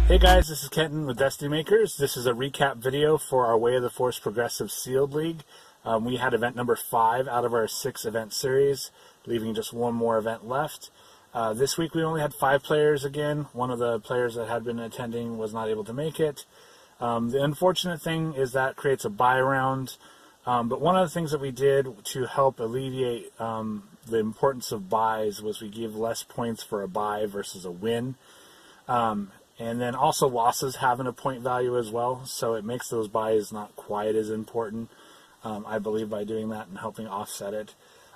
Hey guys, this is Kenton with Destiny Makers. This is a recap video for our Way of the Force Progressive Sealed League. We had event number 5 out of our 6 event series, leaving just one more event left. This week we only had 5 players again. One of the players that had been attending was not able to make it. The unfortunate thing is that creates a bye round. But one of the things that we did to help alleviate the importance of buys was we gave less points for a bye versus a win. And then also losses having a point value as well, so it makes those buys not quite as important, I believe, by doing that and helping offset it.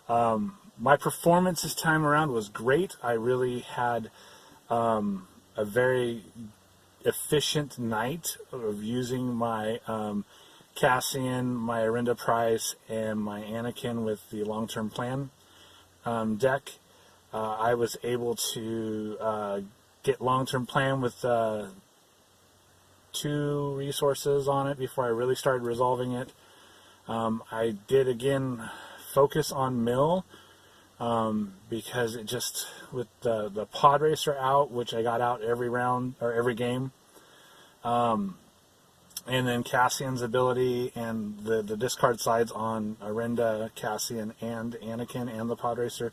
My performance this time around was great. I really had a very efficient night of using my Cassian, my Arinda Price, and my Anakin with the long-term plan deck. I was able to get long-term plan with 2 resources on it before I really started resolving it. I did again focus on mill because it just, with the pod racer out, which I got out every round or every game, and then Cassian's ability and the discard sides on Arinda, Cassian, and Anakin and the pod racer.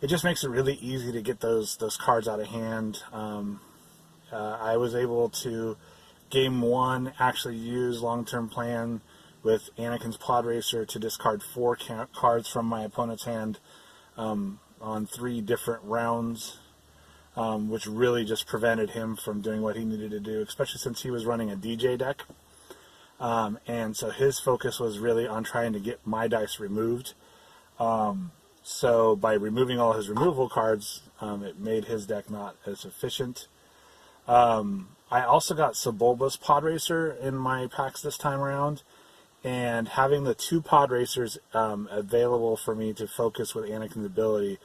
It just makes it really easy to get those cards out of hand. I was able to, game 1, actually use long-term plan with Anakin's pod racer to discard 4 cards from my opponent's hand on 3 different rounds, which really just prevented him from doing what he needed to do, especially since he was running a DJ deck. And so his focus was really on trying to get my dice removed. So by removing all his removal cards, it made his deck not as efficient. I also got Sebulba's Pod Racer in my packs this time around, and having the 2 Pod Racers available for me to focus with Anakin's ability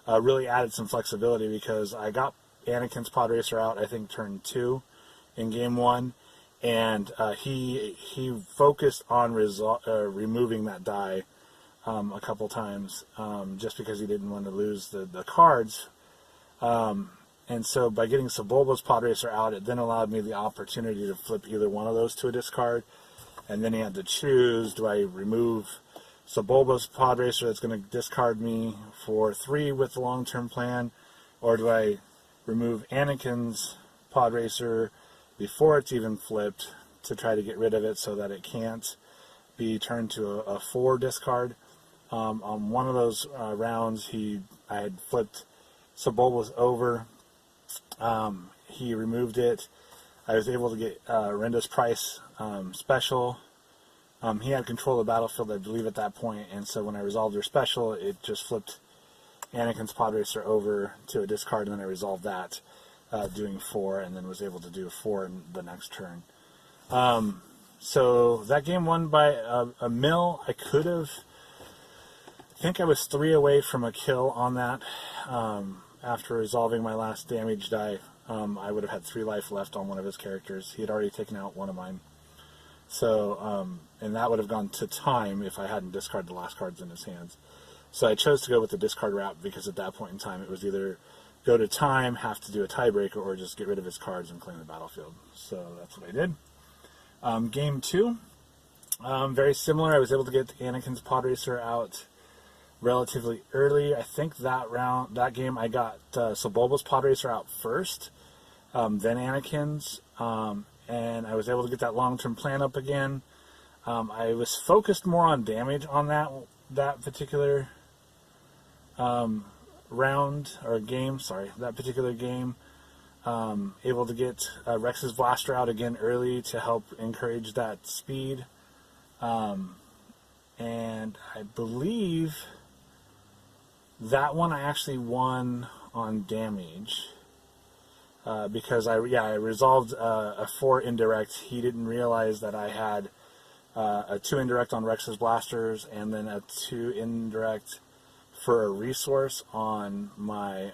really added some flexibility, because I got Anakin's Pod Racer out, I think, turn 2 in game 1, and he focused on removing that die a couple times, just because he didn't want to lose the cards. And so by getting Sebulba's Pod Racer out, it then allowed me the opportunity to flip either one of those to a discard. And then he had to choose, do I remove Sebulba's Pod Racer that's going to discard me for 3 with the long-term plan, or do I remove Anakin's Pod Racer before it's even flipped to try to get rid of it so that it can't be turned to a 4 discard. On one of those rounds, I had flipped Sebulba's over. He removed it. I was able to get Arinda's Price special. He had control of the battlefield, I believe, at that point, and so when I resolved her special, it just flipped Anakin's Pod Racer over to a discard, and then I resolved that, doing 4, and then was able to do 4 in the next turn. So that game won by a mill. I could have... I think I was 3 away from a kill on that. After resolving my last damage die, I would have had 3 life left on one of his characters. He had already taken out one of mine. So, and that would have gone to time if I hadn't discarded the last cards in his hands. So I chose to go with the discard route, because at that point in time it was either go to time, have to do a tiebreaker, or just get rid of his cards and claim the battlefield. So that's what I did. Game 2, very similar. I was able to get Anakin's Pod Racer out relatively early. I think that game I got Sebulba's Pod Racer out first, then Anakin's, and I was able to get that long-term plan up again. I was focused more on damage on that particular round, or game, sorry, that particular game. Able to get Rex's Blaster out again early to help encourage that speed. And I believe that one I actually won on damage, because I resolved a 4 indirect. He didn't realize that I had a 2 indirect on Rex's Blasters, and then a 2 indirect for a resource on my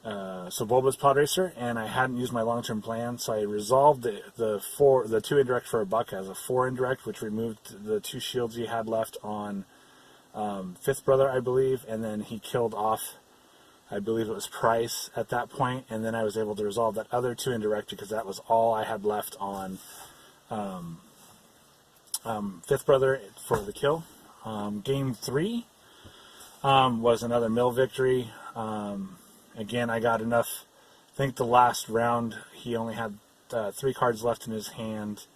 Sebulba's Pod Racer, and I hadn't used my long-term plan, so I resolved the 2 indirect for a buck as a 4 indirect, which removed the 2 shields he had left on Fifth Brother, I believe, and then he killed off I believe it was price at that point, and then I was able to resolve that other 2 indirect because that was all I had left on Fifth Brother for the kill. Game 3 was another mill victory. Again, I got enough. I think the last round he only had 3 cards left in his hand.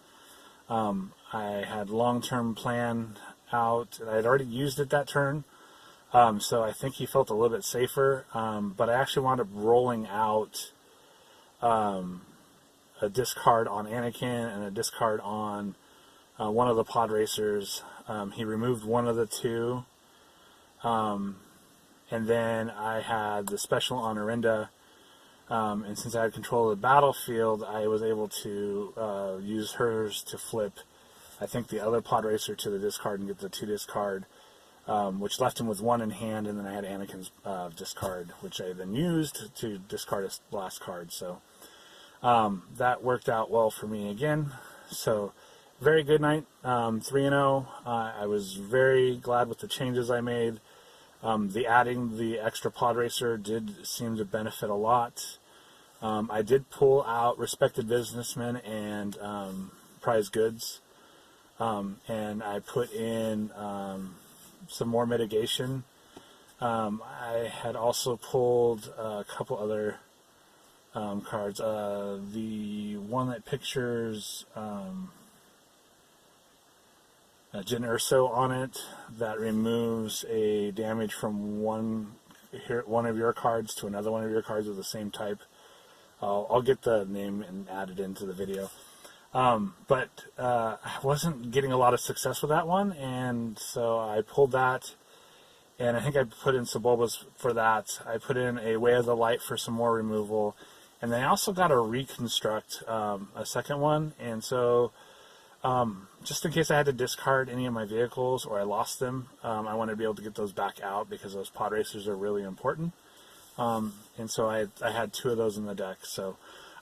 I had long-term plan out, and I had already used it that turn. So I think he felt a little bit safer, but I actually wound up rolling out a discard on Anakin and a discard on one of the pod racers. He removed one of the 2, and then I had the special on Orinda, and since I had control of the battlefield, I was able to use hers to flip, I think, the other pod racer to the discard and get the 2 discard. Which left him with 1 in hand, and then I had Anakin's discard, which I then used to discard his last card. So that worked out well for me again. So very good night, 3-0. I was very glad with the changes I made. The adding the extra pod racer did seem to benefit a lot. I did pull out Respected Businessmen and Prize Goods, and I put in some more mitigation. I had also pulled a couple other cards. The one that pictures Jyn Erso on it, that removes a damage from one of your cards to another one of your cards of the same type. I'll get the name and add it into the video. But I wasn't getting a lot of success with that one, and so I pulled that, and I think I put in Sebulbas for that. I put in a Way of the Light for some more removal, and then I also got a Reconstruct, a second one, and so just in case I had to discard any of my vehicles or I lost them, I wanted to be able to get those back out because those pod racers are really important, and so I had 2 of those in the deck. So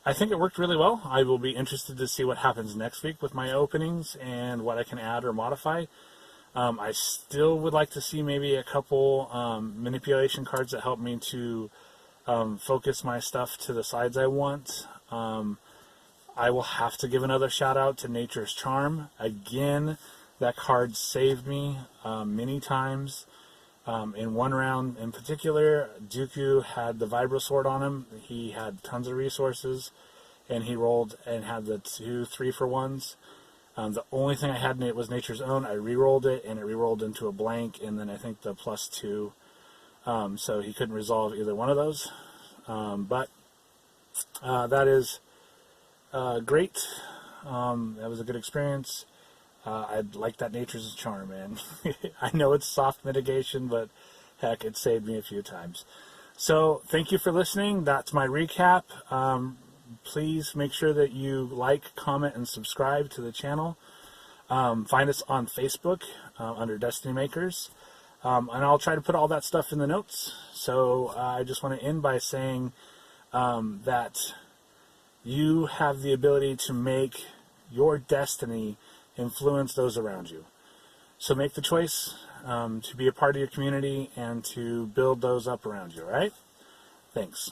I think it worked really well. I will be interested to see what happens next week with my openings and what I can add or modify. I still would like to see maybe a couple manipulation cards that help me to focus my stuff to the sides I want. I will have to give another shout out to Nature's Charm. Again, that card saved me many times. In one round in particular, Dooku had the Vibro Sword on him. He had tons of resources, and he rolled and had the 2 3-for-1s. The only thing I had in it was Nature's Own. I re-rolled it, and it re-rolled into a blank, and then I think the +2. So he couldn't resolve either one of those. But that is great. That was a good experience. I like that Nature's Charm, man. I know it's soft mitigation, but heck, it saved me a few times. So thank you for listening. That's my recap. Please make sure that you like, comment, and subscribe to the channel. Find us on Facebook under Destiny Makers. And I'll try to put all that stuff in the notes. So I just want to end by saying that you have the ability to make your destiny influence those around you. So make the choice to be a part of your community and to build those up around you, all right? Thanks.